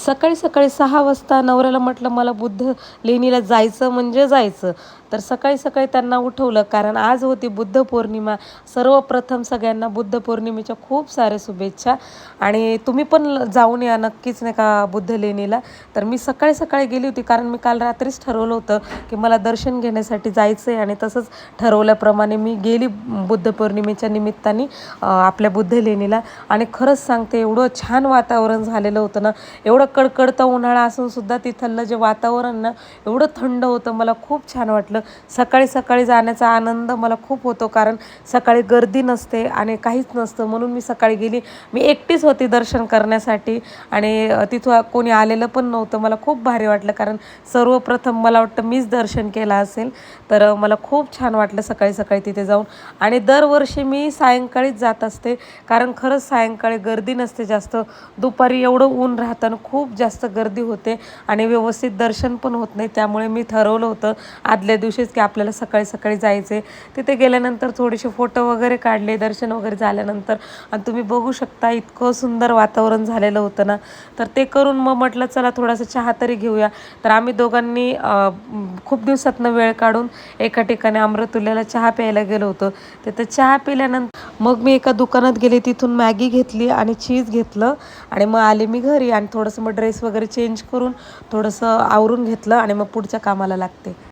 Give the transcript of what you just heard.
सकाळी सकाळी 6 वाजता नवऱ्याला म्हटलं मला बुद्ध लेणीला जायचं म्हणजे जायचं. तर सकाळी सकाळी त्यांना उठवलं कारण आज होती बुद्ध पौर्णिमा. सर्वप्रथम सगळ्यांना बुद्ध पौर्णिमेच्या खूप साऱ्या शुभेच्छा आणि तुम्ही पण जाऊन या नक्कीच नाही का बुद्ध लेणीला. तर मी सकाळी सकाळी गेली होती कारण मी काल रात्रीच ठरवलं होतं की मला दर्शन घेण्यासाठी जायचं आहे आणि तसंच ठरवल्याप्रमाणे मी गेली बुद्ध पौर्णिमेच्या निमित्ताने आपल्या बुद्ध लेणीला. आणि खरंच सांगते एवढं छान वातावरण झालेलं होतं ना, एवढं कडकडता उन्हाळा असून सुद्धा तिथलं जे वातावरण ना एवढं थंड होतं, मला खूप छान वाटलं. सकाळी सकाळी जाण्याचा आनंद मला खूप होतो कारण सकाळी गर्दी नसते आणि काहीच नसतं, म्हणून मी सकाळी गेली. मी एकटीच होती दर्शन करण्यासाठी आणि तिथं कोणी आलेलं पण नव्हतं. मला खूप भारी वाटलं कारण सर्वप्रथम मला वाटतं मीच दर्शन केलं असेल. तर मला खूप छान वाटलं सकाळी सकाळी तिथे जाऊन. आणि दरवर्षी मी सायंकाळीच जात असते कारण खरंच सायंकाळी गर्दी नसते जास्त. दुपारी एवढं ऊन राहतं आणि खूप जास्त गर्दी होते आणि व्यवस्थित दर्शन पण होत नाही. त्यामुळे मी ठरवलं होतं आदल्या दिवशीच की आपल्याला सकाळी सकाळी जायचे. तिथे गेल्यानंतर थोडेसे फोटो वगैरे काढले दर्शन वगैरे झाल्यानंतर. आणि तुम्ही बघू शकता इतकं सुंदर वातावरण झालेलं होतं ना. तर ते करून मग म्हटलं चला थोडासा चहा तरी घेऊया. तर आम्ही दोघांनी खूप दिवसातनं वेळ काढून एका ठिकाणी अमृतुल्याला चहा प्यायला गेलो होतो. तिथं चहा पिल्यानंतर मग मी एका दुकानात गेले, तिथून मॅगी घेतली आणि चीज घेतलं आणि मग आले मी घरी आणि थोडंसं मग ड्रेस वगैरे चेंज करून थोडंसं आवरून घेतलं आणि मग पुढच्या कामाला लागते.